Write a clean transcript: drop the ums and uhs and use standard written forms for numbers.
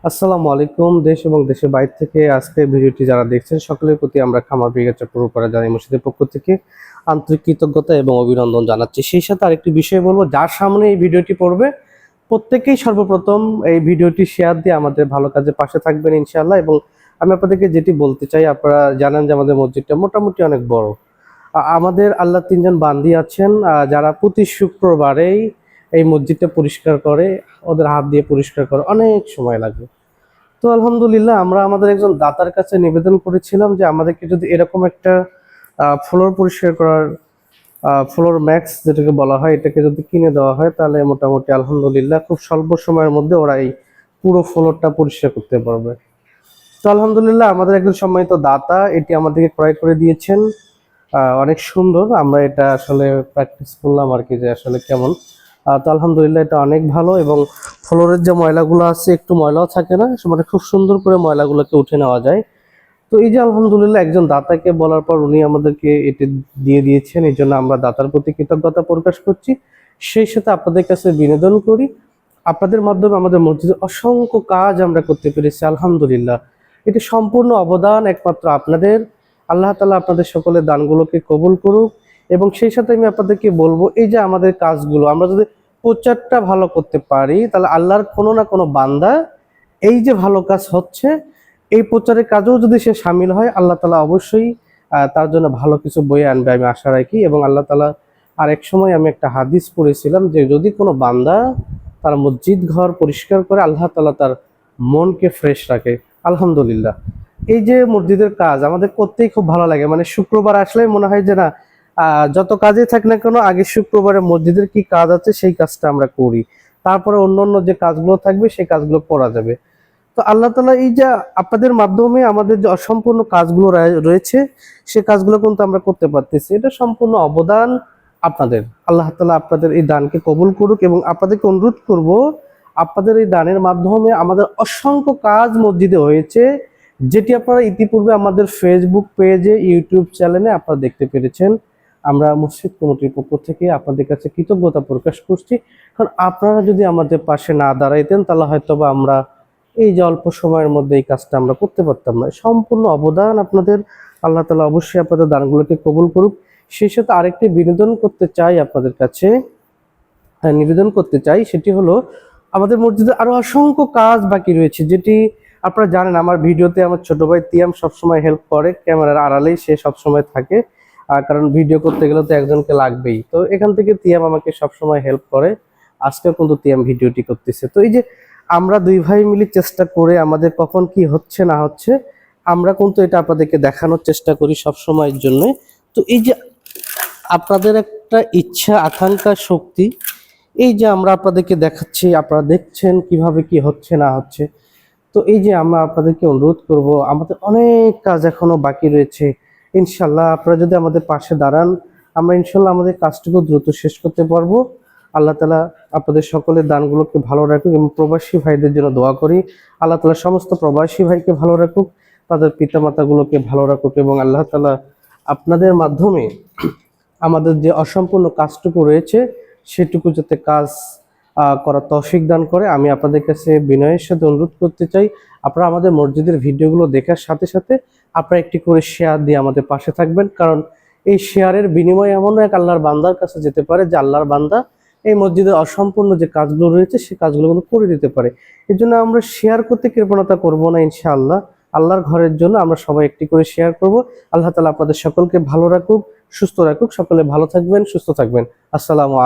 আসসালামু আলাইকুম। দেশ এবং দেশের বাইরে থেকে আজকে ভিডিওটি যারা দেখছেন সকলের প্রতি আমরা খামার ব্রিগেড চট্টগ্রাম জানাই মসজিদের পক্ষ থেকে আন্তরিক কৃতজ্ঞতা এবং অভিনন্দন জানাচ্ছি। সেই সাথে আরেকটি বিষয় বলবো, যার সামনে এই ভিডিওটি পড়বে প্রত্যেকেই সর্বপ্রথম এই ভিডিওটি শেয়ার দিয়ে আমাদের ভালো কাজে পাশে থাকবেন ইনশাআল্লাহ। এবং আমি আপনাদেরকে যেটি বলতে চাই, আপনারা জানেন যে আমাদের মসজিদটা মোটামুটি অনেক বড়। আমাদের আল্লাহ তিনজন বান্দি আছেন যারা প্রতি শুক্রবারেই এই মসজিদটা পরিষ্কার করে, ওদের হাত দিয়ে পরিষ্কার করে, অনেক সময় লাগে। তো আলহামদুলিল্লাহ আমরা আমাদের একজন দাতার কাছে নিবেদন করেছিলাম যে আমাদেরকে যদি এরকম একটা ফ্লোর পরিষ্কার করার ফ্লোর ম্যাক্স যেটাকে বলা হয়, এটাকে যদি কিনে দেওয়া হয় তাহলে মোটামুটি আলহামদুলিল্লাহ খুব স্বল্প সময়ের মধ্যে ওরা এই পুরো ফ্লোরটা পরিষ্কার করতে পারবে। তো আলহামদুলিল্লাহ আমাদের একজন সম্মানিত দাতা এটি আমাদেরকে ক্রয় করে দিয়েছেন। অনেক সুন্দর, আমরা এটা আসলে প্র্যাকটিস করলাম আর কি, যে আসলে কেমন। তো আলহামদুলিল্লাহ এটা অনেক ভালো, এবং ফ্লোরের যে ময়লাগুলো আছে একটু ময়লাও থাকে না, মানে খুব সুন্দর করে ময়লাগুলোকে উঠে নেওয়া যায়। তো এই যে আলহামদুলিল্লাহ একজন দাতাকে বলার পর উনি আমাদেরকে এটি দিয়ে দিয়েছেন, এই জন্য আমরা দাতার প্রতি কৃতজ্ঞতা প্রকাশ করছি। সেই সাথে আপনাদের কাছে বিনোদন করি, আপনাদের মাধ্যমে আমাদের মসজিদে অসংখ্য কাজ আমরা করতে পেরেছি আলহামদুলিল্লাহ। এটি সম্পূর্ণ অবদান একমাত্র আপনাদের। আল্লাহ তাআলা আপনাদের সকলের দানগুলোকে কবুল করুক। এবং সেই সাথে আমি আপনাদেরকে বলবো, এই যে আমাদের কাজগুলো আমরা যদি প্রচারটা ভালো করতে পারি, তাহলে আল্লাহর কোনো না কোনো বান্দা এই যে ভালো কাজ হচ্ছে এই প্রচারের কাজেও যদি সে সামিল হয়, আল্লাহ তাআলা অবশ্যই তার জন্য ভালো কিছু বয়ে আনবে, আমি আশা রাখি। এবং আল্লাহ তাআলা আর এক সময় আমি একটা হাদিস পড়েছিলাম যে যদি কোনো বান্দা তার মসজিদ ঘর পরিষ্কার করে, আল্লাহ তাআলা তার মনকে ফ্রেশ রাখে। আলহামদুলিল্লাহ এই যে মসজিদের কাজ আমাদের করতেই খুব ভালো লাগে, মানে শুক্রবার আসলে মনে হয় যে না, যত কাজে থাক না কেন আগে শুক্রবারে মসজিদের কি কাজ আছে সেই কাজটা আমরা করি, তারপরে অন্য অন্য যে কাজগুলো থাকবে সেই কাজগুলো করা যাবে। তো আল্লাহ তাআলা এই যে আপনাদের মাধ্যমে আমাদের যে অসম্পূর্ণ কাজগুলো রয়েছে সে কাজগুলো কিন্তু আমরা করতে পারতেছি, এটা সম্পূর্ণ অবদান আপনাদের। আল্লাহ তাআলা আপনাদের এই দানকে কবুল করুক। এবং আপনাদেরকে অনুরোধ করব, আপনাদের এই দানের মাধ্যমে আমাদের অসংখ্য কাজ মসজিদে হয়েছে, যেটি আপনারা ইতিপূর্বে আমাদের ফেসবুক পেজে, ইউটিউব চ্যানেলে আপনারা দেখতে পেরেছেন। আমরা মসজিদ কমিটির পক্ষ থেকে আপনাদের কাছে কৃতজ্ঞতা প্রকাশ করছি, কারণ আপনারা যদি আমাদের পাশে না দাঁড়াইতেন তাহলে হয়তো বা আমরা এই যে অল্প সময়ের মধ্যে এই কাজটা আমরা করতে পারতাম না। সম্পূর্ণ অবদান আপনাদের। আল্লাহ তাআলা অবশ্যই আপনাদের দানগুলোকে কবুল করুক। সেই সাথে আরেকটি বিনোদন করতে চাই আপনাদের কাছে, নিবেদন করতে চাই, সেটি হলো আমাদের মসজিদে আরো অসংখ্য কাজ বাকি রয়েছে, যেটি আপনারা জানেন। আমার ভিডিওতে আমার ছোট ভাই তিয়াম সবসময় হেল্প করে, ক্যামেরার আড়ালেই সে সবসময় থাকে, কারণ ভিডিও করতে গেলে তো একজনকে লাগবেই। তো এখান থেকে তিয়াম আমাকে সবসময় হেল্প করে, আজকেও কিন্তু তিয়াম ভিডিওটি করতেছে। তো এই যে আমরা দুই ভাই মিলে চেষ্টা করে আমাদের কখন কি হচ্ছে না হচ্ছে আমরা কিন্তু এটা আপনাদেরকে দেখানোর চেষ্টা করি সব সময়ের জন্য। তো এই যে আপনাদের একটা ইচ্ছা, আকাঙ্ক্ষা, শক্তি, এই যে আমরা আপনাদেরকে দেখাচ্ছি, আপনারা দেখছেন কিভাবে কি হচ্ছে না হচ্ছে। তো এই যে আমরা আপনাদেরকে অনুরোধ করব, আমাদের অনেক কাজ এখনো বাকি রয়েছে। ইনশাল্লাহ আপনারা যদি আমাদের পাশে দাঁড়ান, আমরা ইনশাল্লাহ আমাদের কাজটুকু দ্রুত শেষ করতে পারবো। আল্লাহ তাআলা আপনাদের সকলের দানগুলোকে ভালো রাখুক। এবং প্রবাসী ভাইদের জন্য দোয়া করি, আল্লাহ তাআলা সমস্ত প্রবাসী ভাইকে ভালো রাখুক, তাদের পিতামাতাগুলোকে ভালো রাখুক। এবং আল্লাহ তাআলা আপনাদের মাধ্যমে আমাদের যে অসম্পূর্ণ কাজটুকু রয়েছে সেটুকু যাতে কাজ করার তৌফিক দান করে। আমি আপনাদের কাছে বিনয়ের সাথে অনুরোধ করতে চাই, আপনারা আমাদের মসজিদের ভিডিওগুলো দেখার সাথে সাথে আপনারা একটি করে শেয়ার দিয়ে আমাদের পাশে থাকবেন, কারণ এই শেয়ারের বিনিময়ে এমন এক আল্লাহর বান্দার কাছে যেতে পারে যে আল্লাহর বান্দা এই মসজিদের অসম্পূর্ণ যে কাজগুলো রয়েছে সেই কাজগুলো কিন্তু করে দিতে পারে। এই জন্য আমরা শেয়ার করতে কৃপণতা করব না ইনশাআল্লাহ। আল্লাহর ঘরের জন্য আমরা সবাই একটি করে শেয়ার করব। আল্লাহ তাআলা আপনাদের সকলকে ভালো রাখুক, সুস্থ রাখুক। সকলে ভালো থাকবেন, সুস্থ থাকবেন। আসসালামু আলাইকুম।